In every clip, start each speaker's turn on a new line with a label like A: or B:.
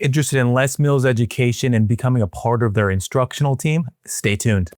A: Interested in Les Mills education and becoming a part of their instructional team? Stay tuned.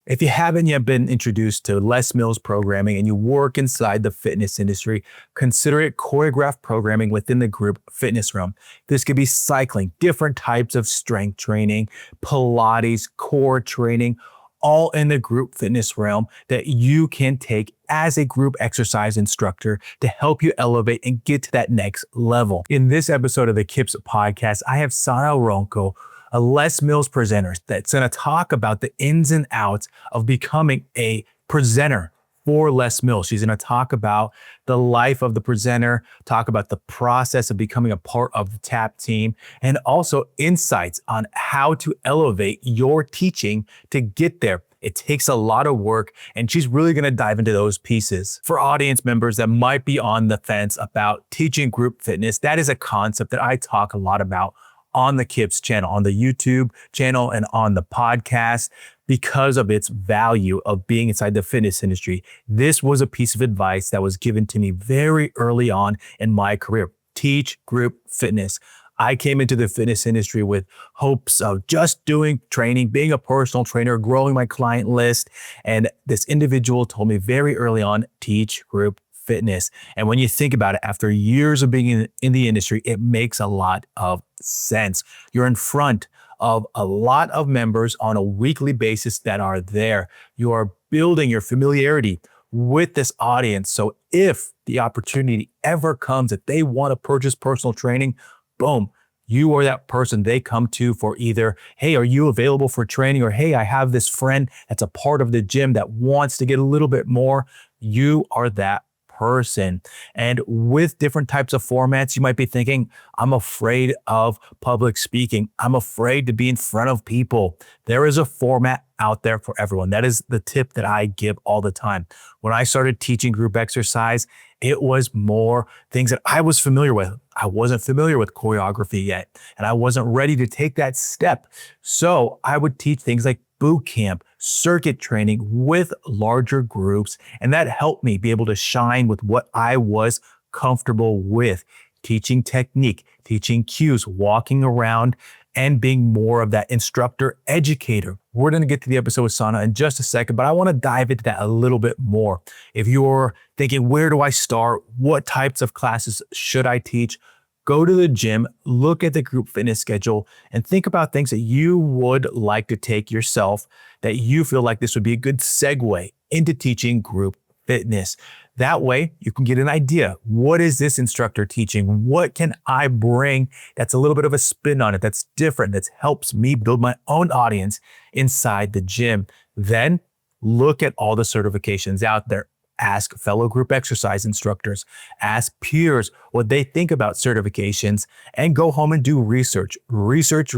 A: If you haven't yet been introduced to Les Mills programming and you work inside the fitness industry, consider it choreographed programming within the group fitness realm. This could be cycling, different types of strength training, Pilates, core training, all in the group fitness realm that you can take as a group exercise instructor to help you elevate and get to that next level. In this episode of the KIPS Podcast, I have Sanna Rönkkö, a Les Mills presenter that's going to talk about the ins and outs of becoming a presenter for Les Mills. She's going to talk about the life of the presenter, talk about the process of becoming a part of the TAP team, and also insights on how to elevate your teaching to get there. It takes a lot of work, and she's really going to dive into those pieces. For audience members that might be on the fence about teaching group fitness, that is a concept that I talk a lot about on the KIPS channel, on the YouTube channel, and on the podcast because of its value of being inside the fitness industry. This was a piece of advice that was given to me very early on in my career. Teach group fitness. I came into the fitness industry with hopes of just doing training, being a personal trainer, growing my client list. And this individual told me very early on, teach group fitness. And when you think about it, after years of being in the industry, it makes a lot of sense. You're in front of a lot of members on a weekly basis that are there. You are building your familiarity with this audience. So if the opportunity ever comes that they want to purchase personal training, boom, you are that person they come to for either, hey, are you available for training? Or, hey, I have this friend that's a part of the gym that wants to get a little bit more. You are that person. And with different types of formats, you might be thinking, I'm afraid of public speaking. I'm afraid to be in front of people. There is a format out there for everyone. That is the tip that I give all the time. When I started teaching group exercise, it was more things that I was familiar with. I wasn't familiar with choreography yet, and I wasn't ready to take that step. So I would teach things like boot camp, circuit training with larger groups, and that helped me be able to shine with what I was comfortable with. Teaching technique, teaching cues, walking around, and being more of that instructor educator. We're going to get to the episode with Sanna in just a second, but I want to dive into that a little bit more. If you're thinking, where do I start? What types of classes should I teach? Go to the gym, look at the group fitness schedule, and think about things that you would like to take yourself that you feel like this would be a good segue into teaching group fitness. That way you can get an idea. What is this instructor teaching? What can I bring that's a little bit of a spin on it, that's different, that helps me build my own audience inside the gym? Then look at all the certifications out there. Ask fellow group exercise instructors, ask peers what they think about certifications, and go home and do research. Research.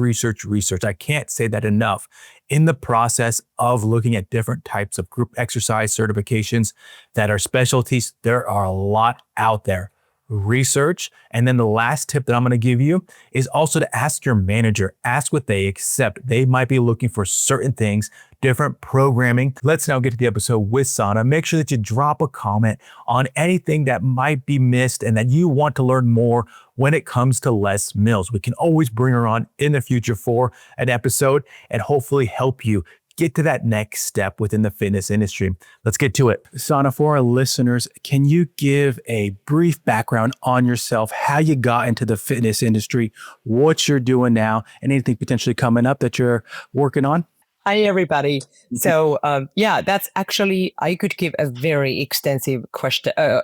A: I can't say that enough. In the process of looking at different types of group exercise certifications that are specialties, there are a lot out there. Research. And then the last tip that I'm going to give you is also to ask your manager, ask what they accept. They might be looking for certain things, different programming. Let's now get to the episode with Sanna. Make sure that you drop a comment on anything that might be missed and that you want to learn more when it comes to Les Mills. We can always bring her on in the future for an episode and hopefully help you get to that next step within the fitness industry. Let's get to it. Sanna, for our listeners, can you give a brief background on yourself, how you got into the fitness industry, what you're doing now, and anything potentially coming up that you're working on?
B: Hi, everybody. So, that's actually, I could give a very extensive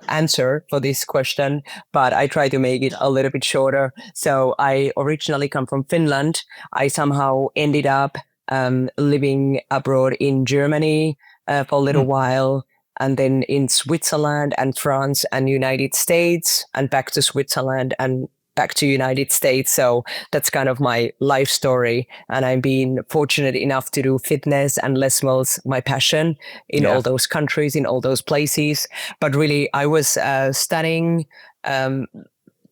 B: answer for this question, but I try to make it a little bit shorter. So I originally come from Finland. I somehow ended up living abroad in Germany for a little while, and then in Switzerland and France and United States, and back to Switzerland and back to United States. So that's kind of my life story. And I've been fortunate enough to do fitness and Les Mills, my passion, in all those countries, in all those places. But really, I was studying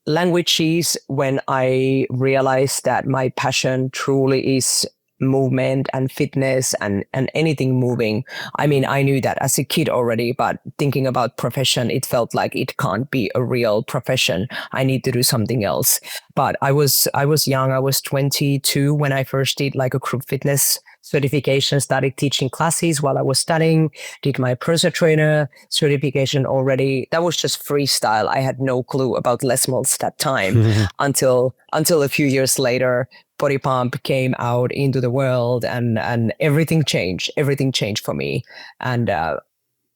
B: languages when I realized that my passion truly is movement and fitness and anything moving. I mean, I knew that as a kid already, but thinking about profession, it felt like it can't be a real profession. I need to do something else. But I was young. I was 22 when I first did like a group fitness certification, started teaching classes while I was studying, did my personal trainer certification already. That was just freestyle. I had no clue about Les Mills that time until a few years later, Body Pump came out into the world and everything changed. Everything changed for me. And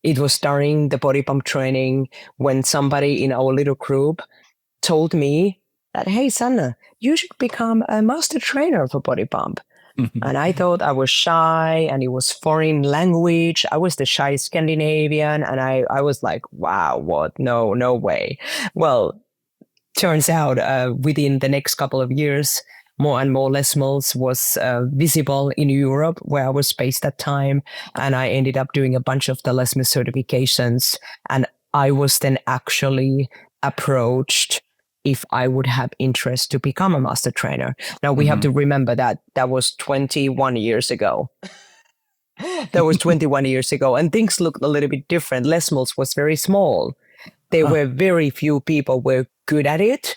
B: it was during the Body Pump training when somebody in our little group told me that, hey, Sanna, you should become a master trainer for Body Pump. And I thought I was shy and it was foreign language. I was the shy Scandinavian. And I was like, wow, what? No way. Well, turns out within the next couple of years, more and more Les Mills was visible in Europe, where I was based at time. And I ended up doing a bunch of the Les Mills certifications. And I was then actually approached if I would have interest to become a master trainer. Now, we have to remember that that was 21 years ago. That was 21 years ago. And things looked a little bit different. Les Mills was very small. There were very few people were good at it.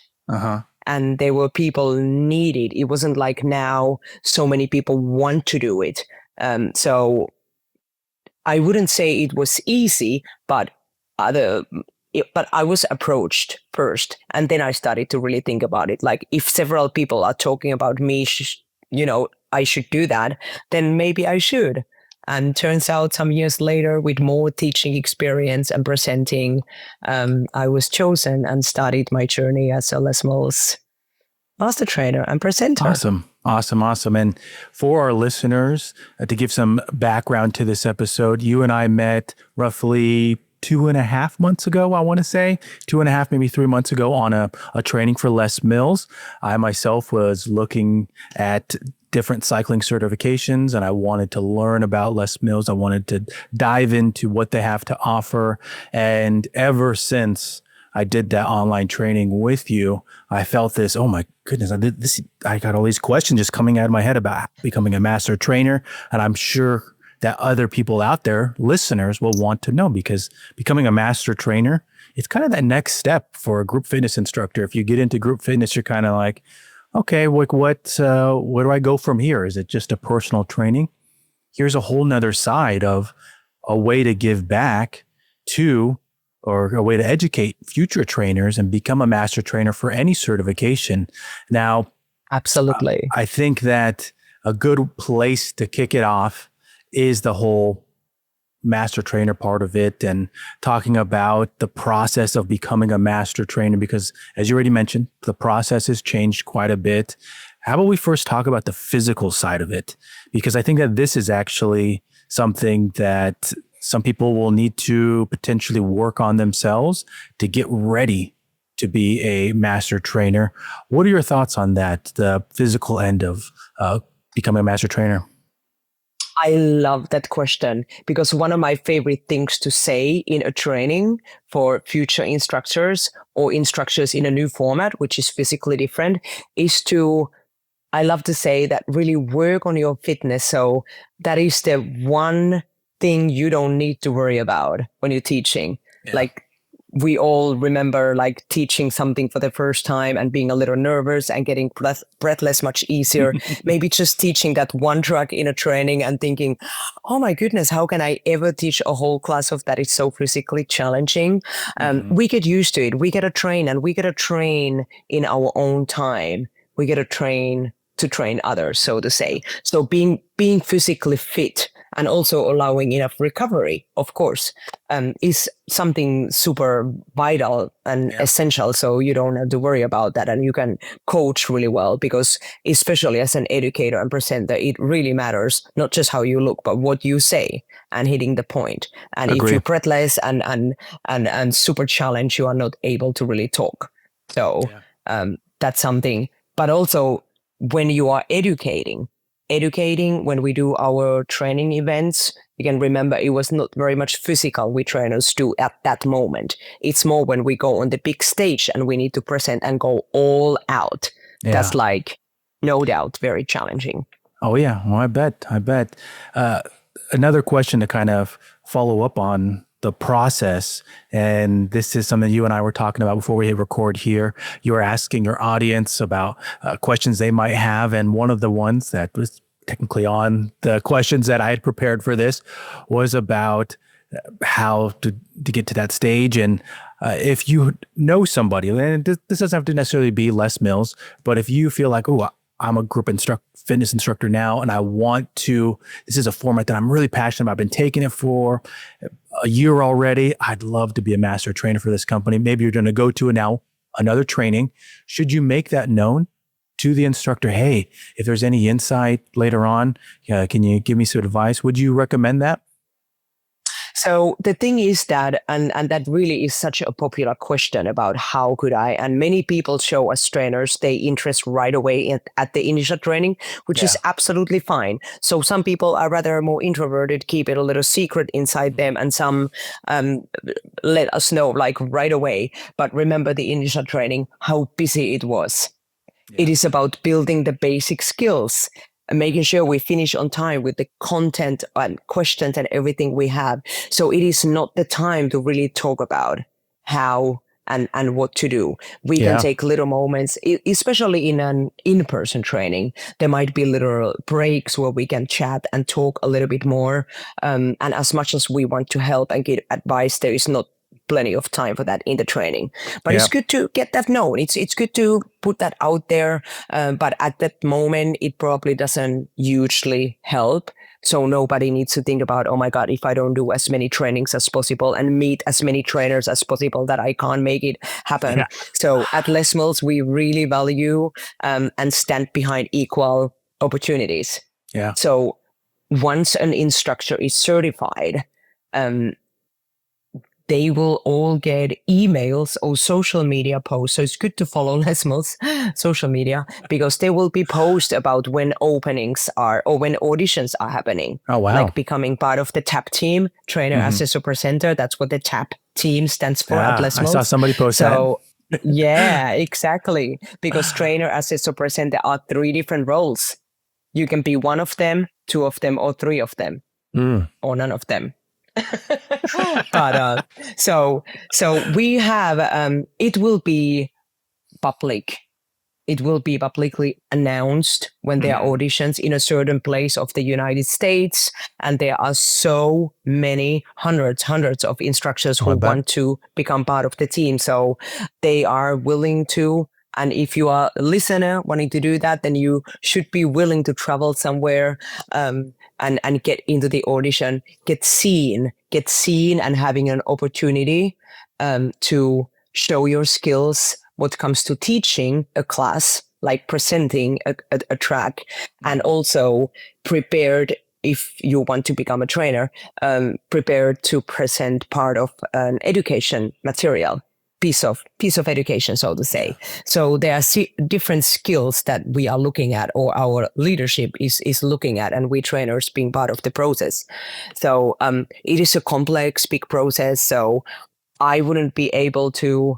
B: And there were people needed. It wasn't like now so many people want to do it. So I wouldn't say it was easy, but I was approached first, and then I started to really think about it. Like, if several people are talking about me, I should do that, then maybe I should. And turns out some years later, with more teaching experience and presenting, I was chosen and started my journey as a Les Mills master trainer and presenter.
A: Awesome. And for our listeners, to give some background to this episode, you and I met roughly 2.5 months ago, I want to say 2.5, maybe 3 months ago on a training for Les Mills. I myself was looking at different cycling certifications and I wanted to learn about Les Mills. I wanted to dive into what they have to offer. And ever since I did that online training with you, I felt this, oh my goodness, I got all these questions just coming out of my head about becoming a master trainer. And I'm sure that other people out there, listeners, will want to know, because becoming a master trainer, it's kind of that next step for a group fitness instructor. If you get into group fitness, you're kind of like, okay, where do I go from here? Is it just a personal training? Here's a whole nother side of a way to give back to, or a way to educate future trainers and become a master trainer for any certification. Now,
B: absolutely.
A: I think that a good place to kick it off is the whole master trainer part of it, and talking about the process of becoming a master trainer, because as you already mentioned, the process has changed quite a bit. How about we first talk about the physical side of it? Because I think that this is actually something that some people will need to potentially work on themselves to get ready to be a master trainer. What are your thoughts on that, the physical end of becoming a master trainer?
B: I love that question, because one of my favorite things to say in a training for future instructors or instructors in a new format, which is physically different, is I love to say that really work on your fitness. So that is the one thing you don't need to worry about when you're teaching. Yeah. Like, we all remember like teaching something for the first time and being a little nervous and getting breathless much easier. Maybe just teaching that one track in a training and thinking, oh my goodness, how can I ever teach a whole class of that? It's so physically challenging. We get used to it. We get to train, and we get to train in our own time. We get to train others, so to say. So being physically fit and also allowing enough recovery, of course, is something super vital and essential. So you don't have to worry about that, and you can coach really well, because especially as an educator and presenter, it really matters not just how you look, but what you say and hitting the point. And If you're breathless and super challenged, you are not able to really talk. So that's something. But also, when you are educating, when we do our training events, you can remember it was not very much physical we trainers do at that moment. It's more when we go on the big stage and we need to present and go all out. Yeah. That's like, no doubt, very challenging.
A: Oh yeah, well, I bet. Another question to kind of follow up on the process, and this is something you and I were talking about before we hit record here. You were asking your audience about questions they might have, and one of the ones that was technically on the questions that I had prepared for this was about how to get to that stage. And if you know somebody, and this doesn't have to necessarily be Les Mills, but if you feel like, oh, I'm a group fitness instructor now, and I want to, this is a format that I'm really passionate about. I've been taking it for a year already. I'd love to be a master trainer for this company. Maybe you're going to go to another training. Should you make that known to the instructor? Hey, if there's any insight later on, can you give me some advice? Would you recommend that?
B: So the thing is that, and that really is such a popular question about how could I, and many people show us trainers, they interest right away at the initial training, which is absolutely fine. So some people are rather more introverted, keep it a little secret inside them, and some let us know like right away. But remember the initial training, how busy it was. Yeah. It is about building the basic skills and making sure we finish on time with the content and questions and everything we have. So it is not the time to really talk about how and what to do. We can take little moments, especially in an in-person training. There might be little breaks where we can chat and talk a little bit more. And as much as we want to help and give advice, there is not plenty of time for that in the training, but it's good to get that known. It's good to put that out there, but at that moment it probably doesn't hugely help. So nobody needs to think about, oh my God, if I don't do as many trainings as possible and meet as many trainers as possible, that I can't make it happen. So at Les Mills, we really value and stand behind equal opportunities. So once an instructor is certified, they will all get emails or social media posts. So it's good to follow Les Mills social media, because there will be posts about when openings are or when auditions are happening.
A: Oh, wow.
B: Like becoming part of the TAP team, trainer, assessor, presenter. That's what the TAP team stands for at Les Mills.
A: I saw somebody post that.
B: Yeah, exactly. Because trainer, assessor, presenter are 3 different roles. You can be one of them, 2 of them, or 3 of them, or none of them. But so we have it will be public. It will be publicly announced when there are auditions in a certain place of the United States, and there are so many hundreds of instructors who want to become part of the team. So they are willing to. And if you are a listener wanting to do that, then you should be willing to travel somewhere and get into the audition, get seen and having an opportunity to show your skills when it comes to teaching a class, like presenting a track, and also prepared, if you want to become a trainer, prepared to present part of an education material. Piece of education, so to say. So there are different skills that we are looking at, or our leadership is looking at, and we trainers being part of the process. So it is a complex, big process. So I wouldn't be able to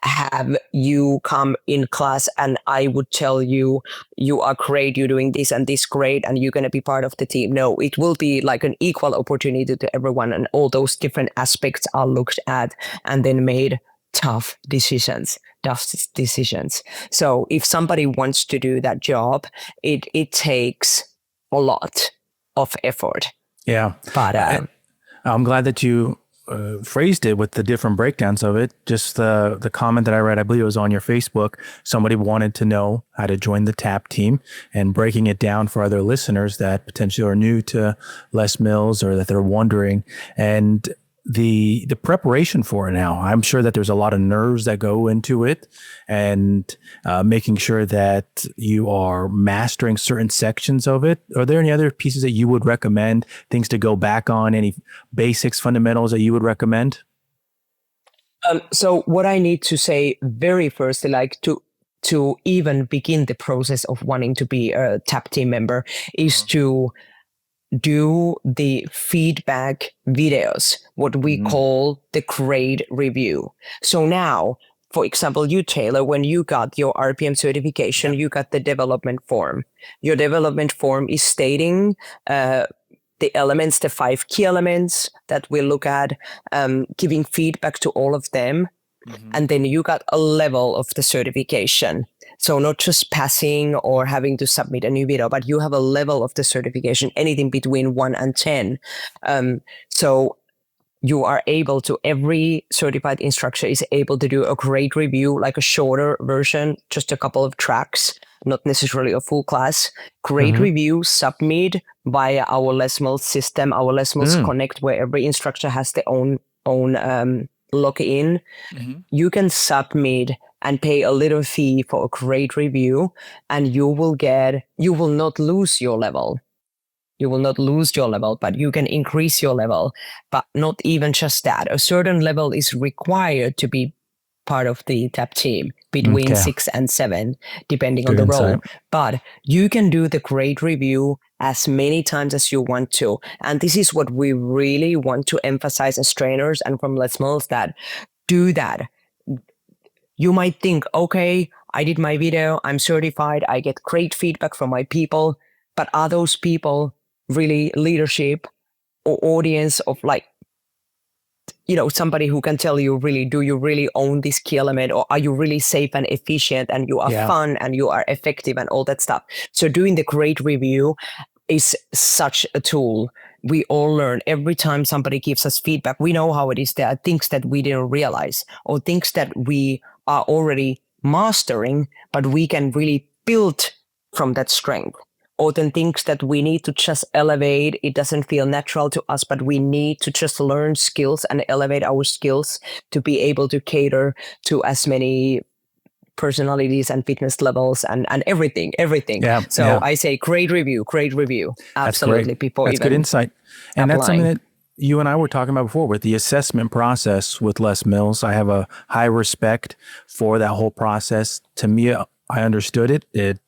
B: have you come in class and I would tell you, you are great, you're doing this and this great, and you're going to be part of the team. No, it will be like an equal opportunity to everyone, and all those different aspects are looked at and then made tough decisions. So if somebody wants to do that job, it takes a lot of effort.
A: Yeah.
B: But
A: I'm glad that you phrased it with the different breakdowns of it. Just the comment that I read, I believe it was on your Facebook. Somebody wanted to know how to join the TAP team, and breaking it down for other listeners that potentially are new to Les Mills or that they're wondering. And the preparation for it now, I'm sure that there's a lot of nerves that go into it, and making sure that you are mastering certain sections of it. Are there any other pieces that you would recommend, things to go back on, any basics, fundamentals that you would recommend?
B: So what I need to say very first, like to even begin the process of wanting to be a TAP team member, is to do the feedback videos, what we call the grade review. So now for example, you, Taylor, when you got your RPM certification, you got the development form. Your development form is stating the elements, the 5 key elements that we look at, giving feedback to all of them. And then you got a level of the certification. So not just passing or having to submit a new video, but you have a level of the certification, anything between 1 and 10. So you are able to, every certified instructor is able to do a grade review, like a shorter version, just a couple of tracks, not necessarily a full class. Grade review, submit via our Les Mills system, our Les Mills Connect, where every instructor has their own login. You can submit and pay a little fee for a grade review, and you will not lose your level. You will not lose your level, but you can increase your level. But not even just that. A certain level is required to be part of the TAP team, between 6 and 7, depending on the role. But you can do the grade review as many times as you want to. And this is what we really want to emphasize as trainers and from Les Mills, that do that. You might think, okay, I did my video, I'm certified, I get great feedback from my people, but are those people really leadership or audience of, like, somebody who can tell you, really, do you really own this key element, or are you really safe and efficient and you are fun and you are effective and all that stuff? So doing the grade review is such a tool. We all learn every time somebody gives us feedback. We know how it is. There are things that we didn't realize, or things that we are already mastering, but we can really build from that strength. Or then things that we need to just elevate. It doesn't feel natural to us, but we need to just learn skills and elevate our skills to be able to cater to as many personalities and fitness levels and everything.
A: Yeah,
B: so I say grade review. Absolutely.
A: That's good insight. And that's something that you and I were talking about before with the assessment process with Les Mills. I have a high respect for that whole process. To me, I understood it.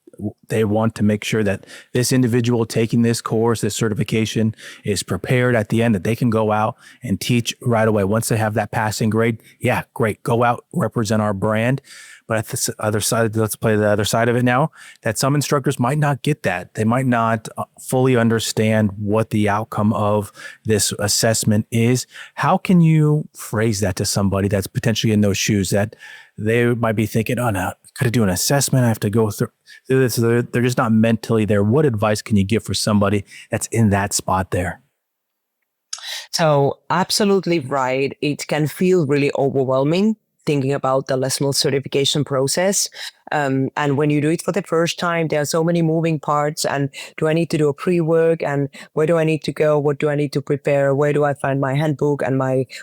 A: They want to make sure that this individual taking this course, this certification, is prepared at the end, that they can go out and teach right away. Once they have that passing grade, yeah, great. Go out, represent our brand. But at the other side, let's play the other side of it now, that some instructors might not get that. They might not fully understand what the outcome of this assessment is. How can you phrase that to somebody that's potentially in those shoes, that they might be thinking, oh, no, got to do an assessment. I have to go through this. They're just not mentally there. What advice can you give for somebody that's in that spot there?
B: So absolutely right. It can feel really overwhelming thinking about the Les Mills certification process. And when you do it for the first time, there are so many moving parts. And do I need to do a pre-work? And where do I need to go? What do I need to prepare? Where do I find my handbook and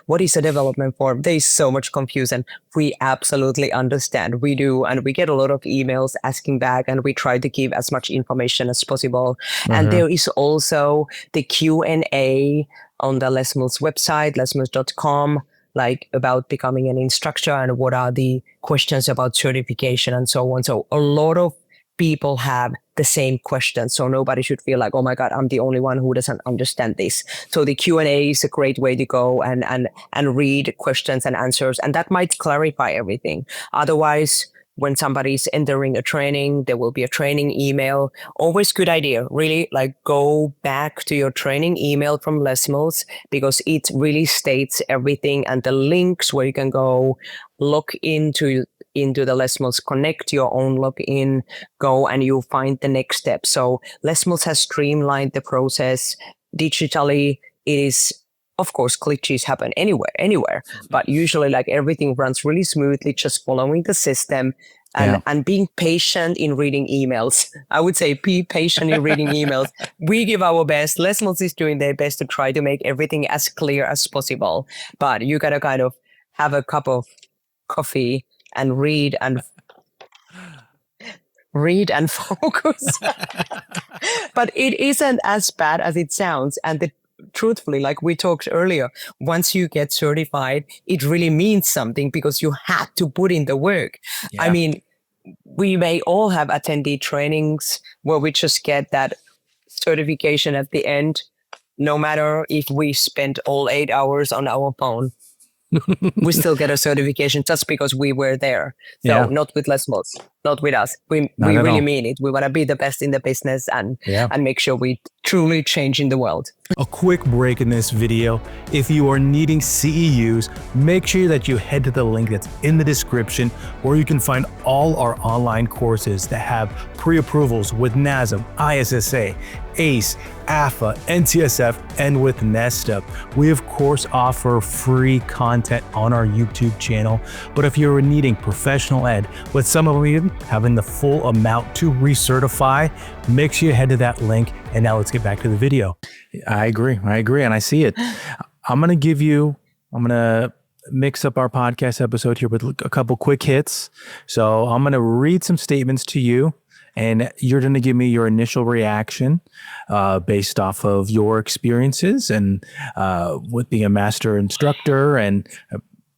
B: what is a development form? There is so much confusion. We absolutely understand. We do. And we get a lot of emails asking back, and we try to give as much information as possible. And there is also the Q&A on the Les Mills website, lesmills.com, like about becoming an instructor and what are the questions about certification and so on. So a lot of people have the same questions. So nobody should feel like, oh my God, I'm the only one who doesn't understand this. So the Q&A is a great way to go and read questions and answers. And that might clarify everything. Otherwise, when somebody is entering a training, there will be a training email. Always good idea, really, like go back to your training email from Les Mills, because it really states everything, and the links where you can go log into the Les Mills Connect, your own login, go and you'll find the next step. So Les Mills has streamlined the process digitally. It is, of course, glitches happen anywhere, but usually like everything runs really smoothly, just following the system and being patient in reading emails. I would say be patient in reading emails. We give our best. Les Mills is doing their best to try to make everything as clear as possible, but you gotta kind of have a cup of coffee and read and focus. But it isn't as bad as it sounds. And truthfully, like we talked earlier, once you get certified, it really means something because you had to put in the work. Yeah. I mean, we may all have attended trainings where we just get that certification at the end, no matter if we spent all 8 hours on our phone. we still get a certification just because we were there. So not with Les Mills, not with us. We really mean it. We want to be the best in the business and make sure we truly change in the world.
A: A quick break in this video. If you are needing CEUs, make sure that you head to the link that's in the description where you can find all our online courses that have pre-approvals with NASM, ISSA, ACE, AFA, NCSF, and with Nesta. We of course offer free content on our YouTube channel, but if you're needing professional ed, with some of them even having the full amount to recertify, make sure you head to that link. And now let's get back to the video. I agree, and I see it. I'm gonna mix up our podcast episode here with a couple quick hits. So I'm gonna read some statements to you, and you're going to give me your initial reaction based off of your experiences and with being a master instructor and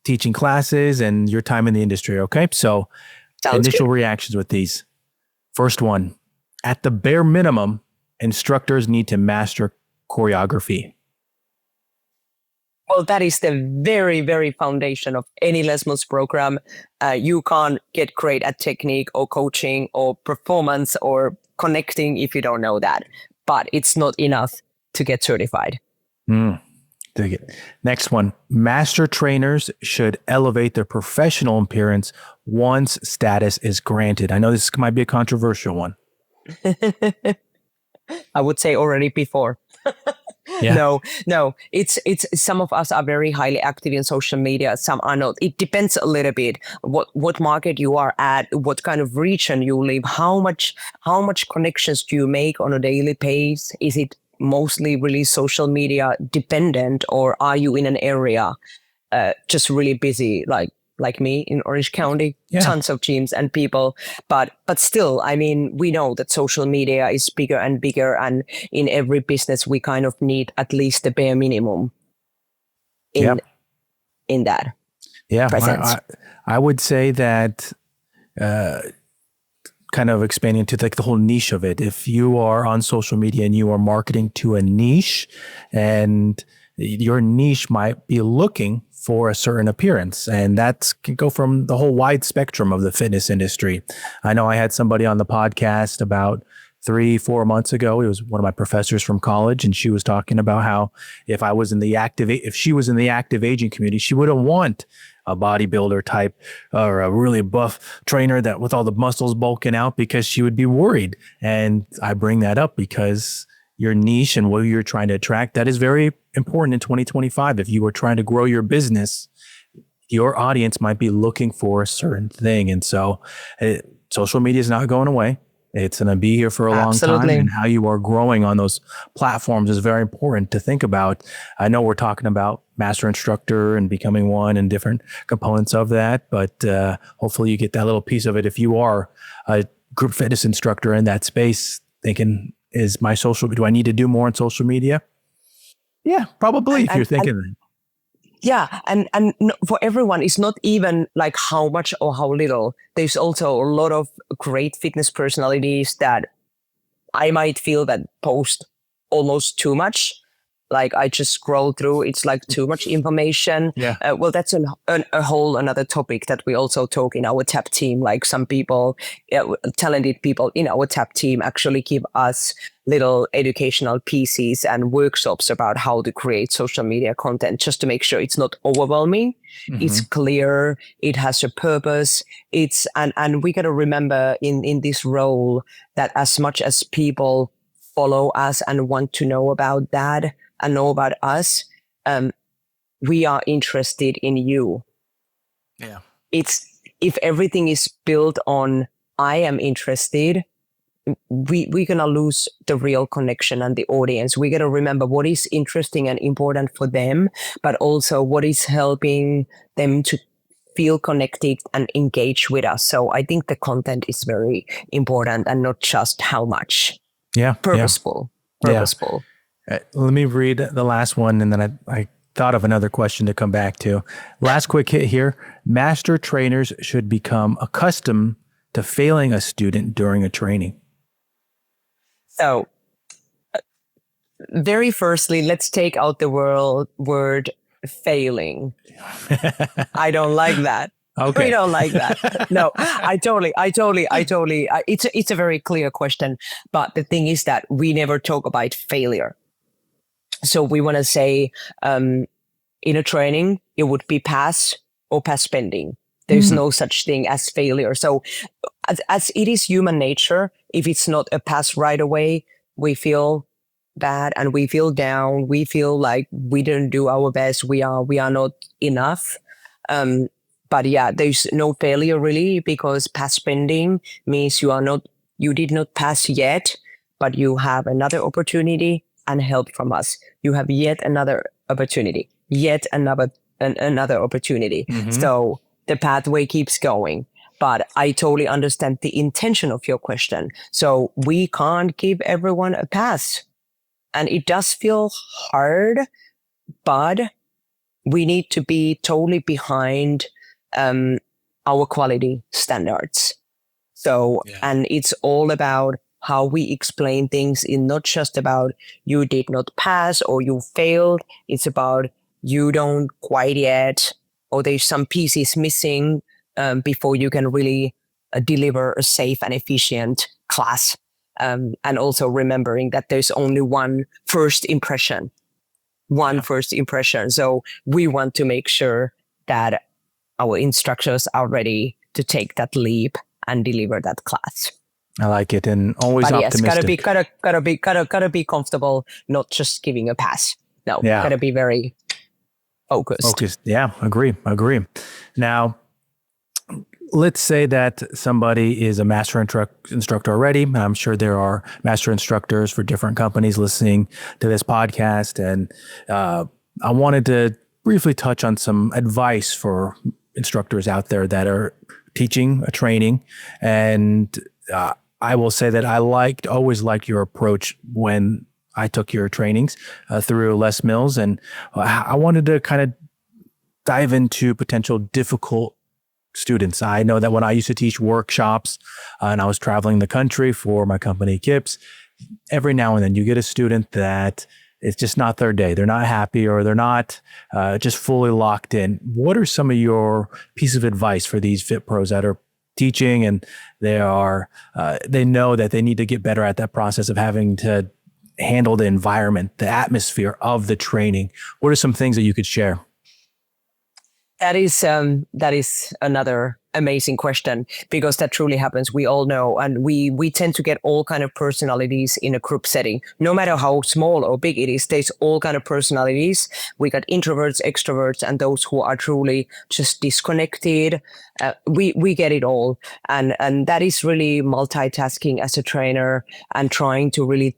A: teaching classes and your time in the industry. Okay. So initial reactions with these. First one, at the bare minimum, instructors need to master choreography.
B: Well, that is the very, very foundation of any Les Mills program. You can't get great at technique or coaching or performance or connecting if you don't know that. But it's not enough to get certified.
A: Dig it. Next one. Master trainers should elevate their professional appearance once status is granted. I know this might be a controversial one.
B: I would say already before. No, it's some of us are very highly active in social media. Some are not. It depends a little bit what market you are at, what kind of region you live, how much connections do you make on a daily pace? Is it mostly really social media dependent, or are you in an area just really busy like me in Orange County, tons of gyms and people, but still, I mean, we know that social media is bigger and bigger, and in every business we kind of need at least the bare minimum in that presence.
A: I would say that kind of expanding to like the whole niche of it. If you are on social media and you are marketing to a niche, and your niche might be looking for a certain appearance, and that can go from the whole wide spectrum of the fitness industry. I know I had somebody on the podcast about 3-4 months ago. It was one of my professors from college, and she was talking about how if she was in the active aging community, she wouldn't want a bodybuilder type or a really buff trainer that with all the muscles bulking out, because she would be worried. And I bring that up because your niche and what you're trying to attract, that is very important in 2025. If you are trying to grow your business, your audience might be looking for a certain thing. And so social media is not going away. It's going to be here for a long time. And how you are growing on those platforms is very important to think about. I know we're talking about master instructor and becoming one and different components of that, but hopefully you get that little piece of it. If you are a group fitness instructor in that space thinking, do I need to do more on social media? Yeah, probably if you're thinking.
B: And for everyone, it's not even like how much or how little. There's also a lot of great fitness personalities that I might feel that post almost too much. Like I just scroll through, it's like too much information. Well, that's a whole another topic that we also talk in our TAP team. Like some people, talented people in our TAP team actually give us little educational pieces and workshops about how to create social media content, just to make sure it's not overwhelming. Mm-hmm. It's clear, it has a purpose. And we got to remember in this role that as much as people follow us and want to know about that and know about us, we are interested in you.
A: Yeah.
B: If everything is built on I am interested, we're going to lose the real connection and the audience. We got to remember what is interesting and important for them, but also what is helping them to feel connected and engage with us. So I think the content is very important and not just how much. Purposeful.
A: Let me read the last one, and then I thought of another question to come back to. Last quick hit here. Master trainers should become accustomed to failing a student during a training.
B: So very firstly, let's take out the word failing. I don't like that.
A: Okay.
B: We don't like that. No, I totally, it's a very clear question. But the thing is that we never talk about failure. So we want to say in a training, it would be pass or pass pending. There's no such thing as failure. So as it is human nature, if it's not a pass right away, we feel bad and we feel down. We feel like we didn't do our best. We are not enough. But yeah, there's no failure really, because pass pending means you did not pass yet, but you have another opportunity and help from us. You have yet another opportunity, yet another opportunity. So the pathway keeps going. But I totally understand the intention of your question. So we can't give everyone a pass. And it does feel hard, but we need to be totally behind our quality standards. So, and it's all about how we explain things. It's not just about you did not pass or you failed. It's about you don't quite yet, or there's some pieces missing before you can really deliver a safe and efficient class. And also remembering that there's only one first impression. First impression. So we want to make sure that our instructors are ready to take that leap and deliver that class.
A: I like it, and always optimistic.
B: Gotta be comfortable, not just giving a pass. No, gotta be very focused.
A: Yeah, agree. Now, let's say that somebody is a master instructor already. I'm sure there are master instructors for different companies listening to this podcast. And I wanted to briefly touch on some advice for instructors out there that are teaching a training. And I will say that I always liked your approach when I took your trainings through Les Mills. And I wanted to kind of dive into potential difficult students. I know that when I used to teach workshops and I was traveling the country for my company, KIPS, every now and then you get a student that it's just not their day. They're not happy, or they're not just fully locked in. What are some of your pieces of advice for these fit pros that are teaching and they know that they need to get better at that process of having to handle the environment, the atmosphere of the training? What are some things that you could share?
B: That is another amazing question, because that truly happens. We all know, and we tend to get all kind of personalities in a group setting. No matter how small or big it is, there's all kind of personalities. We got introverts, extroverts, and those who are truly just disconnected. We get it all, and that is really multitasking as a trainer and trying to really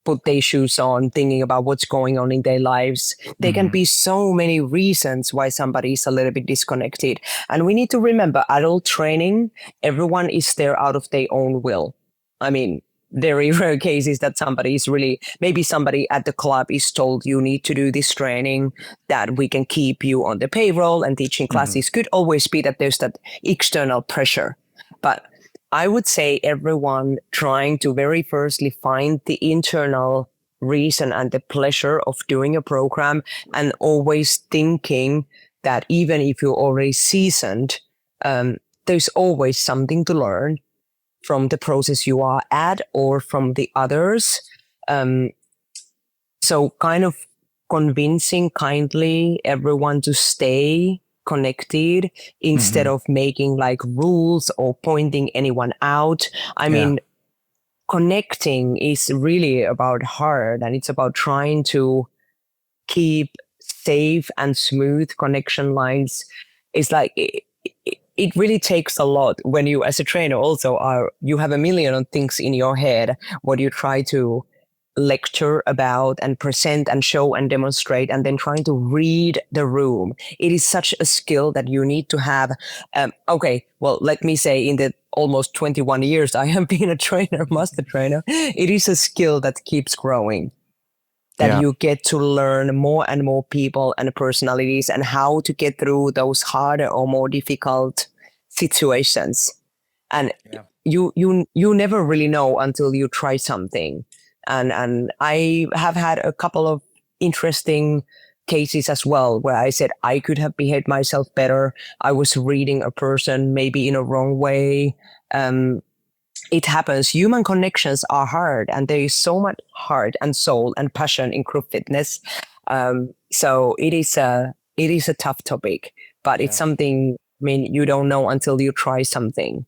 B: put their shoes on, thinking about what's going on in their lives. There can be so many reasons why somebody is a little bit disconnected. And we need to remember, adult training, everyone is there out of their own will. I mean, very rare cases that maybe somebody at the club is told you need to do this training, that we can keep you on the payroll and teaching classes. Could always be that there's that external pressure. But I would say everyone trying to very firstly find the internal reason and the pleasure of doing a program, and always thinking that even if you're already seasoned, there's always something to learn from the process you are at or from the others. So kind of convincing kindly everyone to stay connected instead of making like rules or pointing anyone out. I mean, connecting is really about heart, and it's about trying to keep safe and smooth connection lines. It's like it really takes a lot when you, as a trainer, also you have a million of things in your head what you try to lecture about and present and show and demonstrate, and then trying to read the room. It is such a skill that you need to have. Let me say, in the almost 21 years I have been a trainer, master trainer, it is a skill that keeps growing, that you get to learn more and more people and personalities and how to get through those harder or more difficult situations. And you never really know until you try something. And I have had a couple of interesting cases as well, where I said I could have behaved myself better. I was reading a person maybe in a wrong way. It happens. Human connections are hard, and there is so much heart and soul and passion in group fitness. So it is a tough topic, but it's something, I mean, you don't know until you try something.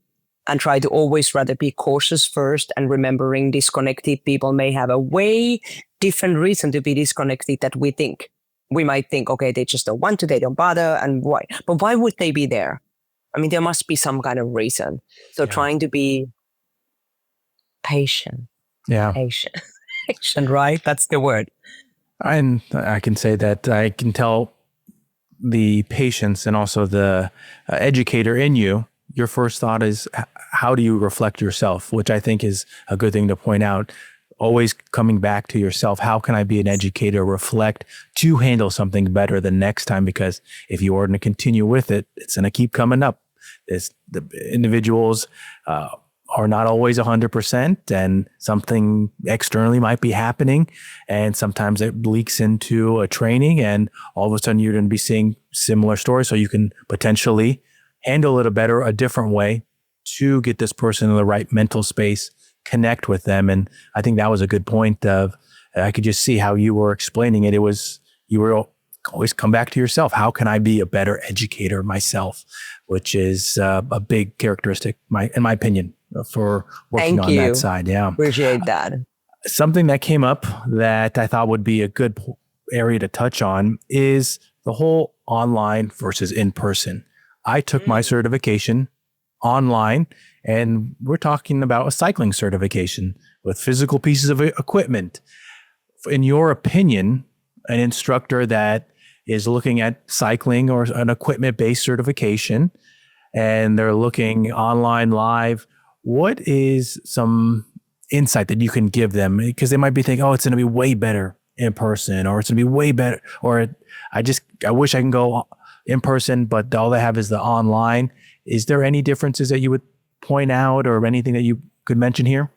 B: And try to always rather be cautious first, and remembering disconnected people may have a way different reason to be disconnected that we think. We might think, okay, they just don't want to, they don't bother, and why? But why would they be there? I mean, there must be some kind of reason. So trying to be patient. Patient, right? That's the word.
A: And I can say that I can tell the patience and also the educator in you. Your first thought is, how do you reflect yourself? Which I think is a good thing to point out. Always coming back to yourself. How can I be an educator? Reflect to handle something better the next time, because if you are going to continue with it, it's going to keep coming up. The individuals are not always 100%, and something externally might be happening, and sometimes it leaks into a training, and all of a sudden you're going to be seeing similar stories. So you can potentially handle it a different way to get this person in the right mental space, connect with them. And I think that was a good point of, I could just see how you were explaining it. It was, you were always come back to yourself. How can I be a better educator myself? Which is a big characteristic, in my opinion, for working on that side. Yeah.
B: Appreciate that.
A: Something that came up that I thought would be a good area to touch on is the whole online versus in person. I took my certification online, and we're talking about a cycling certification with physical pieces of equipment. In your opinion, an instructor that is looking at cycling or an equipment-based certification, and they're looking online live, what is some insight that you can give them? Because they might be thinking, oh, it's going to be way better in person, or it's going to be way better, or I wish I can go in person, but all they have is the online. Is there any differences that you would point out, or anything that you could mention here?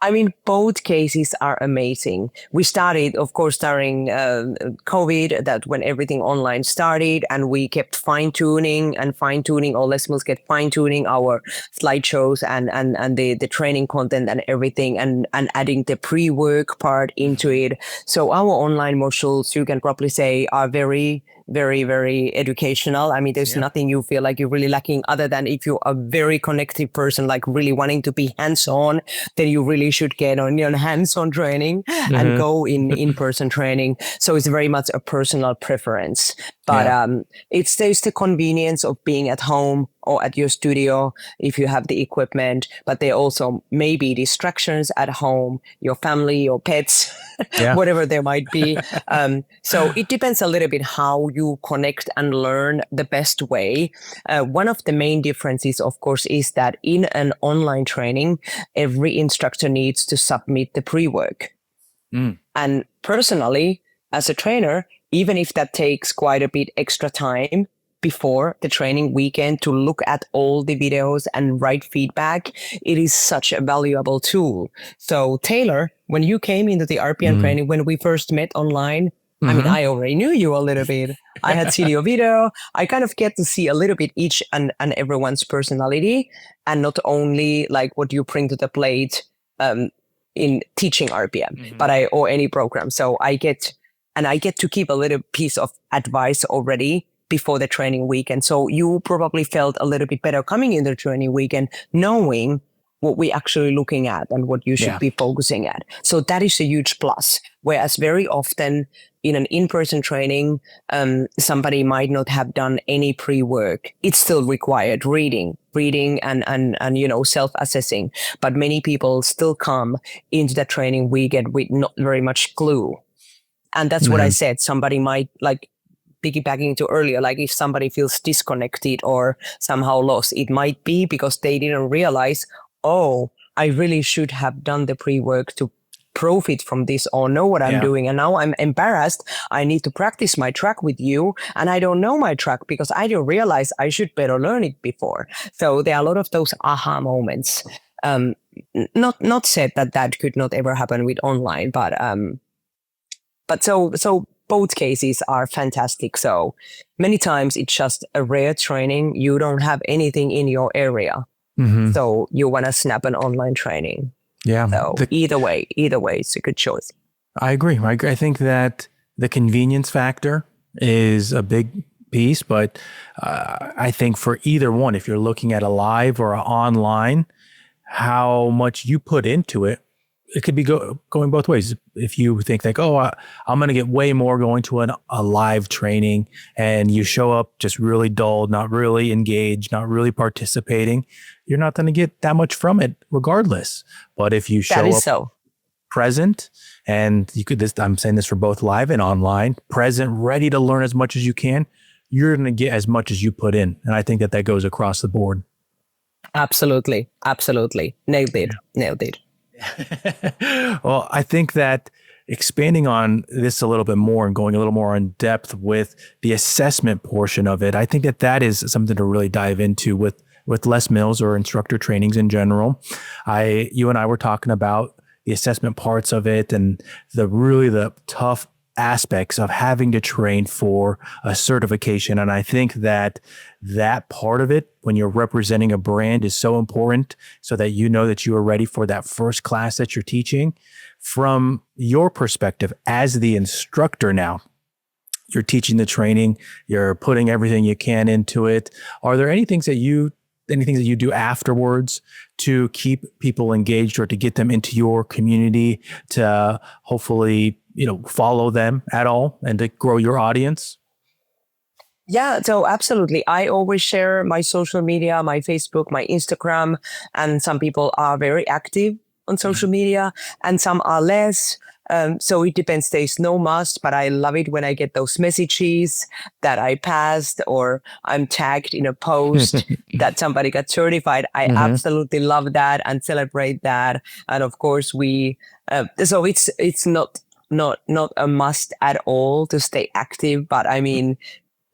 B: I mean, both cases are amazing. We started, of course, during COVID, that when everything online started, and we kept fine-tuning, all Les Mills kept fine-tuning our slideshows and the training content and everything, and adding the pre-work part into it. So our online modules, you can probably say, are very, very, very educational. I mean, there's nothing you feel like you're really lacking, other than if you're a very connected person, like really wanting to be hands-on, then you really should get on your hands-on training and go in-person training. So it's very much a personal preference. But there's the convenience of being at home or at your studio if you have the equipment, but there also may be distractions at home, your family, your pets, whatever there might be. So it depends a little bit how you connect and learn the best way. One of the main differences, of course, is that in an online training, every instructor needs to submit the pre-work. And personally, as a trainer, even if that takes quite a bit extra time before the training weekend to look at all the videos and write feedback, it is such a valuable tool. So Taylor, when you came into the RPM training, when we first met online, I mean, I already knew you a little bit. I had seen your video. I kind of get to see a little bit each and everyone's personality, and not only like what you bring to the plate in teaching RPM, or any program. So I get to keep a little piece of advice already before the training weekend. So you probably felt a little bit better coming in the training weekend, knowing what we're actually looking at and what you should be focusing at. So that is a huge plus. Whereas very often in an in-person training, somebody might not have done any pre-work. It's still required reading and self-assessing. But many people still come into the training weekend with not very much clue. And that's what I said. Somebody might, like, piggybacking to earlier, like if somebody feels disconnected or somehow lost, it might be because they didn't realize, oh, I really should have done the pre-work to profit from this or know what I'm doing. And now I'm embarrassed. I need to practice my track with you. And I don't know my track because I didn't realize I should better learn it before. So there are a lot of those aha moments. Not said that could not ever happen with online, but But so both cases are fantastic. So many times it's just a rare training. You don't have anything in your area. So you want to snap an online training.
A: Yeah.
B: So either way, it's a good choice.
A: I agree. I think that the convenience factor is a big piece, but I think for either one, if you're looking at a live or an online, how much you put into it, it could be going both ways. If you think like, oh, I'm going to get way more going to a live training, and you show up just really dull, not really engaged, not really participating, you're not going to get that much from it regardless. But if you show up present, and I'm saying this for both live and online, present, ready to learn as much as you can, you're going to get as much as you put in. And I think that goes across the board.
B: Absolutely. Nailed it.
A: Well, I think that expanding on this a little bit more and going a little more in depth with the assessment portion of it, I think that is something to really dive into with Les Mills or instructor trainings in general. You and I were talking about the assessment parts of it and the tough aspects of having to train for a certification. And I think that part of it, when you're representing a brand, is so important, so that you know that you are ready for that first class that you're teaching. From your perspective as the instructor now, you're teaching the training, you're putting everything you can into it. Are there anything that you do afterwards to keep people engaged or to get them into your community, to hopefully, follow them at all and to grow your audience?
B: Yeah, so absolutely. I always share my social media, my Facebook, my Instagram, and some people are very active on social media and some are less. So it depends. There's no must, but I love it when I get those messages that I passed or I'm tagged in a post that somebody got certified. I absolutely love that and celebrate that. And of course, so it's not a must at all to stay active, but I mean,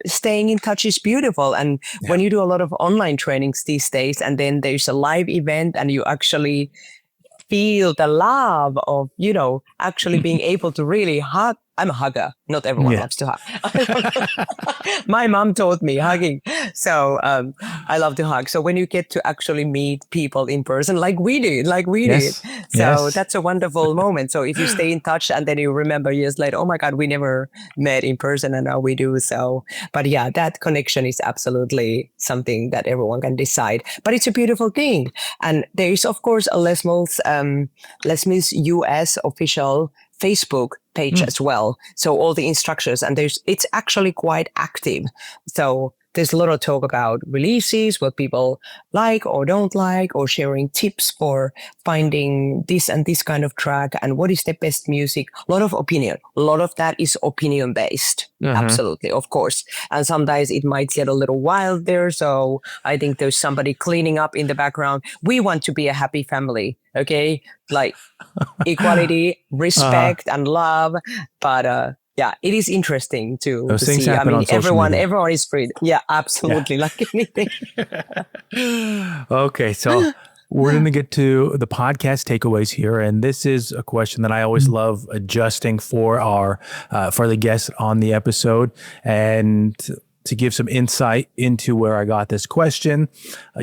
B: staying in touch is beautiful. And when you do a lot of online trainings these days, and then there's a live event and you actually feel the love of, actually being able to really hug. I'm a hugger. Not everyone loves to hug. My mom taught me hugging. So I love to hug. So when you get to actually meet people in person, like we did. So that's a wonderful moment. So if you stay in touch and then you remember years later, oh my God, we never met in person and now we do. So, but yeah, that connection is absolutely something that everyone can decide. But it's a beautiful thing. And there is, of course, a Les Mills US official Facebook page as well. So all the instructors, and it's actually quite active. So there's a lot of talk about releases, what people like or don't like, or sharing tips for finding this and this kind of track and what is the best music. A lot of opinion. A lot of that is opinion based. Absolutely, of course. And sometimes it might get a little wild there. So I think there's somebody cleaning up in the background. We want to be a happy family. Okay. Like equality, respect and love. But yeah, it is interesting to see. I mean, everyone is free. Yeah, absolutely. Yeah. Like anything.
A: Okay, so we're going to get to the podcast takeaways here, and this is a question that I always love adjusting for the guests on the episode, and to give some insight into where I got this question.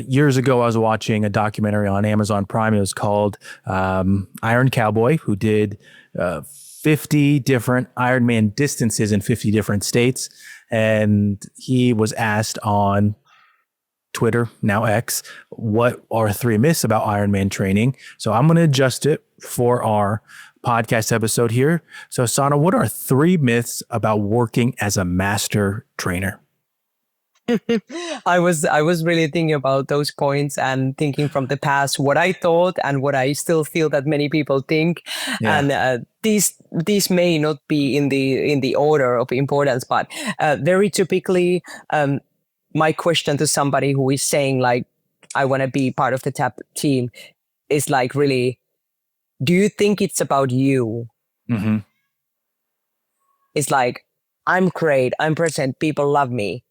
A: Years ago, I was watching a documentary on Amazon Prime. It was called Iron Cowboy, who did 50 different Ironman distances in 50 different states. And he was asked on Twitter, now X, what are 3 myths about Ironman training? So I'm going to adjust it for our podcast episode here. So Sanna, what are 3 myths about working as a master trainer?
B: I was really thinking about those points and thinking from the past what I thought and what I still feel that many people think. Yeah. And these may not be in the order of importance, but very typically, my question to somebody who is saying like, I want to be part of the TAP team is like, really, do you think it's about you? Mm-hmm. It's like, I'm great, I'm present, people love me.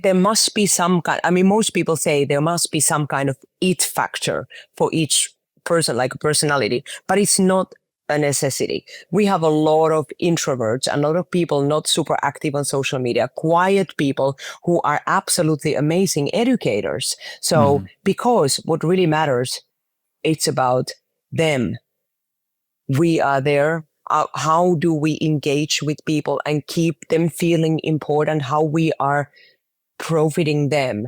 B: There must be some kind, I mean, most people say there must be some kind of it factor for each person, like a personality, but it's not a necessity. We have a lot of introverts, a lot of people not super active on social media, quiet people who are absolutely amazing educators. So because what really matters, it's about them. We are there. How do we engage with people and keep them feeling important? How we are profiting them?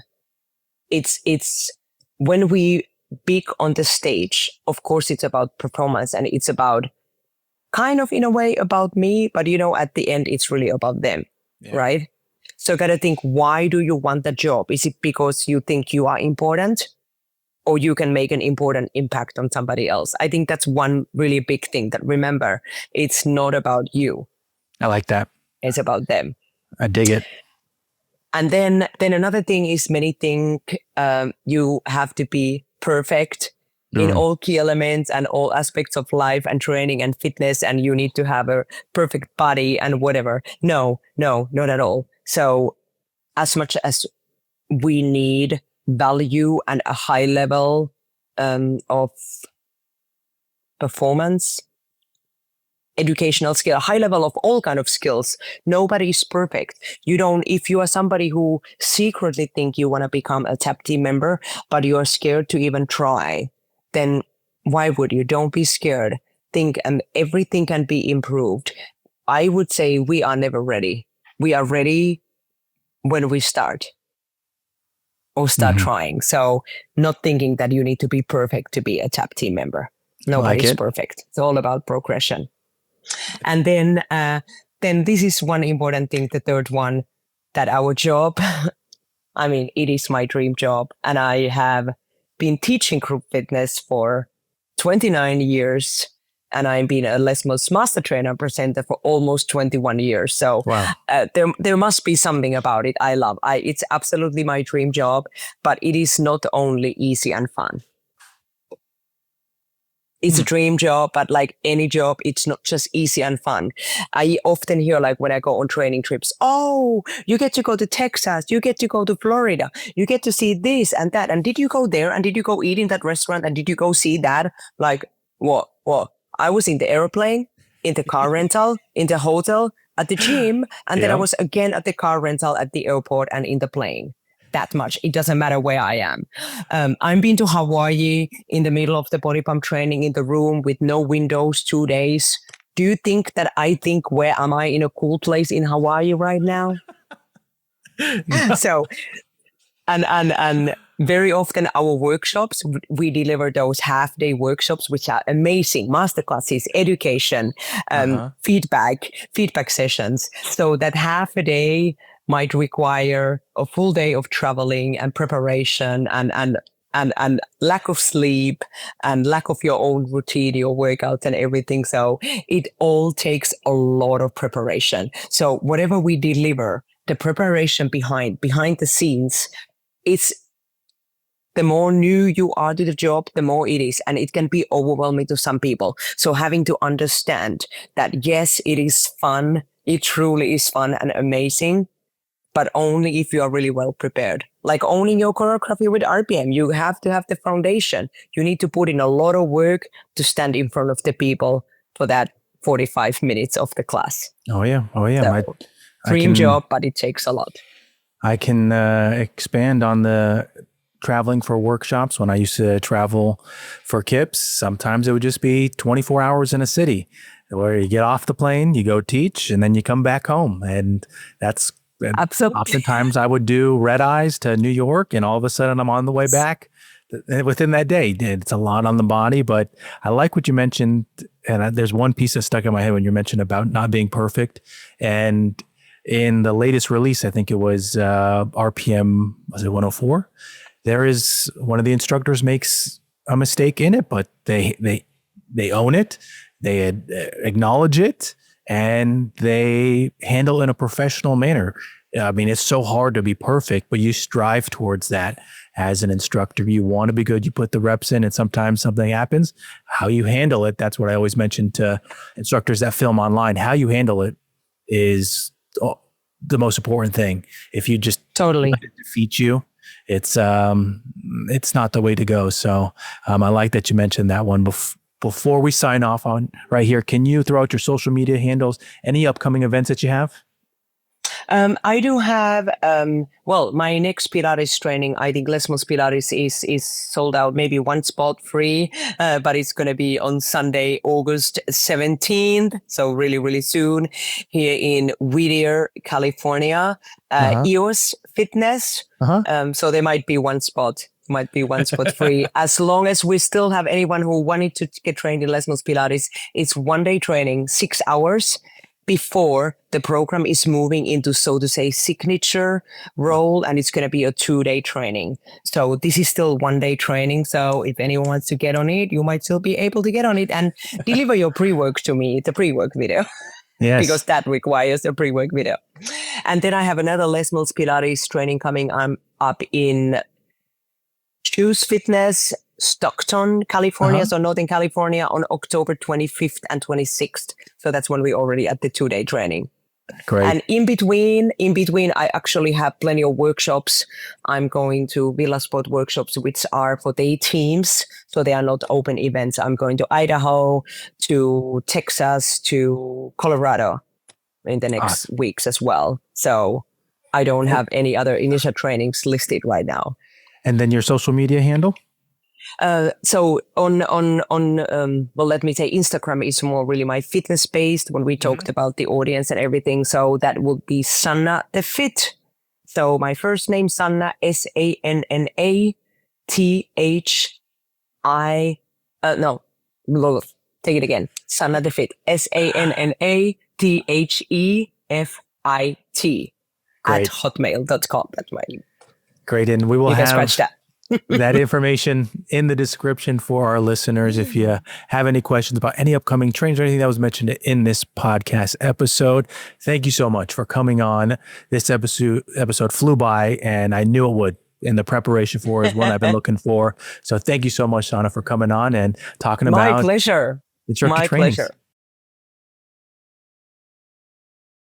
B: It's when we big on the stage, of course, it's about performance and it's about kind of in a way about me, but at the end, it's really about them, right? So gotta think, why do you want the job? Is it because you think you are important or you can make an important impact on somebody else? I think that's one really big thing that remember, it's not about you.
A: I like that.
B: It's about them.
A: I dig it.
B: And then another thing is many think you have to be perfect in all key elements and all aspects of life and training and fitness, and you need to have a perfect body and whatever. No, not at all. So as much as we need value and a high level of performance, educational skill, a high level of all kind of skills. Nobody is perfect. If you are somebody who secretly think you want to become a TAP team member, but you are scared to even try, then why would you? Don't be scared. Think, and everything can be improved. I would say we are never ready. We are ready when we start or start trying. So not thinking that you need to be perfect to be a TAP team member. Nobody's perfect. It's all about progression. And then this is one important thing, the third one, that our job, I mean, it is my dream job. And I have been teaching group fitness for 29 years. And I've been a Les Mills master trainer presenter for almost 21 years. So there must be something about it I love. It's absolutely my dream job, but it is not only easy and fun. It's a dream job, but like any job, it's not just easy and fun. I often hear, like when I go on training trips, oh, you get to go to Texas, you get to go to Florida, you get to see this and that. And did you go there? And did you go eat in that restaurant? And did you go see that? Like, what? I was in the airplane, in the car rental, in the hotel, at the gym. And then I was again at the car rental, at the airport and in the plane. That much. It doesn't matter where I am. I've been to Hawaii in the middle of the body pump training in the room with no windows 2 days. Do you think that I think, where am I in a cool place in Hawaii right now? So, and very often our workshops, we deliver those half-day workshops, which are amazing masterclasses, education, feedback sessions. So that half a day might require a full day of traveling and preparation and lack of sleep and lack of your own routine, your workouts and everything. So it all takes a lot of preparation. So whatever we deliver, the preparation behind the scenes, it's the more new you are to the job, the more it is. And it can be overwhelming to some people. So having to understand that, yes, it is fun. It truly is fun and amazing, but only if you are really well prepared. Like owning your choreography with RPM, you have to have the foundation. You need to put in a lot of work to stand in front of the people for that 45 minutes of the class.
A: Oh yeah.
B: So, dream job, but it takes a lot.
A: I can expand on the traveling for workshops. When I used to travel for KIPS, sometimes it would just be 24 hours in a city where you get off the plane, you go teach, and then you come back home. And that's absolutely. Oftentimes I would do red eyes to New York, and all of a sudden I'm on the way back within that day. It's a lot on the body, but I like what you mentioned. And there's one piece that stuck in my head when you mentioned about not being perfect. And in the latest release, I think it was RPM, was it 104? There is one of the instructors makes a mistake in it, but they own it, they acknowledge it, and they handle it in a professional manner. I mean, it's so hard to be perfect, but you strive towards that as an instructor. You want to be good. You put the reps in, and sometimes something happens. How you handle it, that's what I always mention to instructors that film online. How you handle it is the most important thing. If you just
B: totally
A: let it defeat you, it's not the way to go. So I like that you mentioned that one before we sign off on right here, can you throw out your social media handles, any upcoming events that you have?
B: I do have, my next Pilates training, I think Les Mills Pilates is sold out, maybe one spot free, but it's going to be on Sunday, August 17th. So really, really soon here in Whittier, California, EOS Fitness. So there might be one spot free. As long as we still have anyone who wanted to get trained in Les Mills Pilates, it's 1 day training, 6 hours before the program is moving into, so to say, signature role, and it's going to be a 2 day training. So this is still 1 day training. So if anyone wants to get on it, you might still be able to get on it and deliver your pre-work to me, the pre-work video. Yes. Because that requires a pre-work video. And then I have another Les Mills Pilates training coming up in Choose Fitness, Stockton, California, so Northern California, on October 25th and 26th. So that's when we're already at the 2 day training.
A: Great.
B: And in between, I actually have plenty of workshops. I'm going to Villa Sport workshops, which are for day teams. So they are not open events. I'm going to Idaho, to Texas, to Colorado in the next weeks as well. So I don't have any other initial trainings listed right now.
A: And then your social media handle?
B: So on let me say Instagram is more really my fitness based when we talked about the audience and everything. So that would be Sanna the Fit. So my first name, Sanna, SANNA take it again. Sanna the Fit, SANNA THEFIT at hotmail.com. That's my email.
A: Great. And we will have
B: that.
A: that information in the description for our listeners. If you have any questions about any upcoming trainings or anything that was mentioned in this podcast episode, thank you so much for coming on. This episode flew by, and I knew it would. In the preparation for is one I've been looking for. So thank you so much, Sanna, for coming on and talking about
B: my pleasure.
A: Instructor trainings.
B: Pleasure.